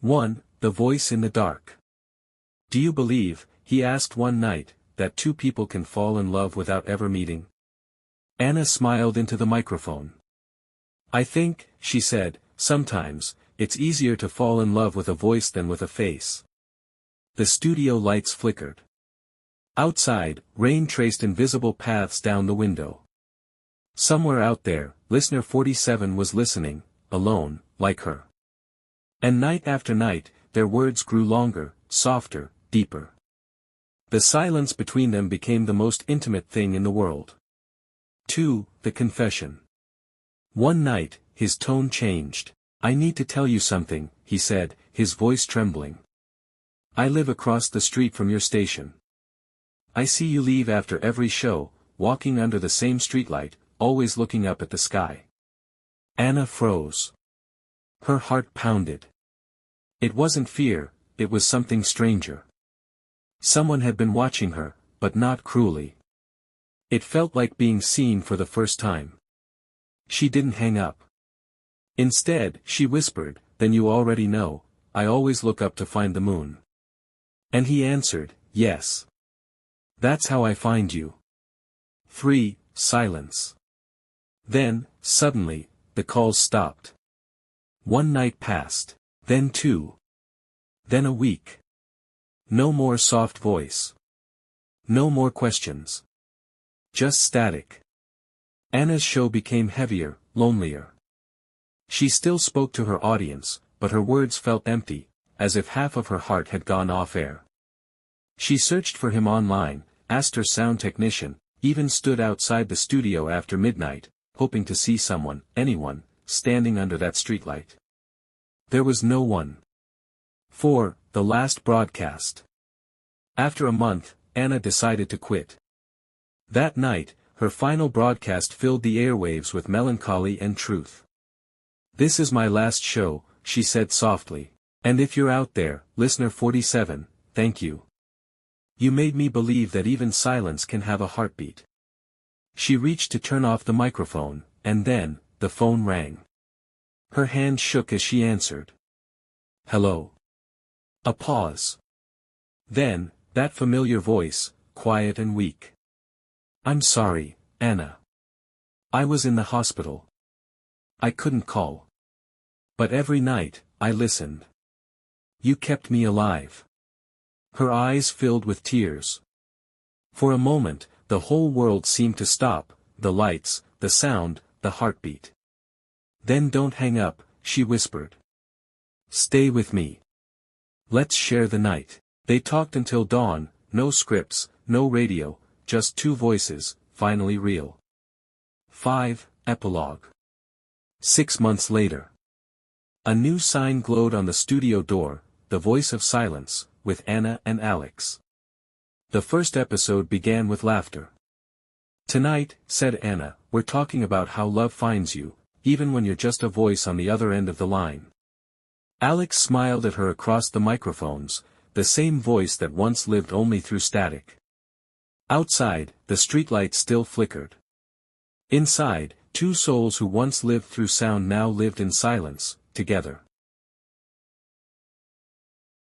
1. The voice in the dark. Do you believe, he asked one night, that two people can fall in love without ever meeting? Anna smiled into the microphone. I think, she said, sometimes, it's easier to fall in love with a voice than with a face. The studio lights flickered. Outside, rain traced invisible paths down the window. Somewhere out there, listener 47 was listening, alone, like her. And night after night, their words grew longer, softer, deeper. The silence between them became the most intimate thing in the world. 2. The confession. One night, his tone changed. I need to tell you something, he said, his voice trembling. I live across the street from your station. I see you leave after every show, walking under the same streetlight, always looking up at the sky. Anna froze. Her heart pounded. It wasn't fear, it was something stranger. Someone had been watching her, but not cruelly. It felt like being seen for the first time. She didn't hang up. Instead, she whispered, then you already know, I always look up to find the moon. And he answered, yes. That's how I find you. 3. Silence. Then, suddenly, the calls stopped. One night passed, then 2. Then a week. No more soft voice. No more questions. Just static. Anna's show became heavier, lonelier. She still spoke to her audience, but her words felt empty, as if half of her heart had gone off air. She searched for him online, asked her sound technician, even stood outside the studio after midnight, hoping to see someone, anyone, standing under that streetlight. There was no one. 4. The last broadcast. After a month, Anna decided to quit. That night, her final broadcast filled the airwaves with melancholy and truth. This is my last show, she said softly. And if you're out there, listener 47, thank you. You made me believe that even silence can have a heartbeat. She reached to turn off the microphone, and then, the phone rang. Her hand shook as she answered. Hello. A pause. Then, that familiar voice, quiet and weak. I'm sorry, Anna. I was in the hospital. I couldn't call. But every night, I listened. You kept me alive. Her eyes filled with tears. For a moment, the whole world seemed to stop, the lights, the sound, the heartbeat. Then don't hang up, she whispered. Stay with me. Let's share the night. They talked until dawn, no scripts, no radio, just two voices, finally real. 5. Epilogue. 6 months later. A new sign glowed on the studio door, the voice of silence, with Anna and Alex. The first episode began with laughter. Tonight, said Anna, we're talking about how love finds you, even when you're just a voice on the other end of the line. Alex smiled at her across the microphones, the same voice that once lived only through static. Outside, the streetlights still flickered. Inside, two souls who once lived through sound now lived in silence, together.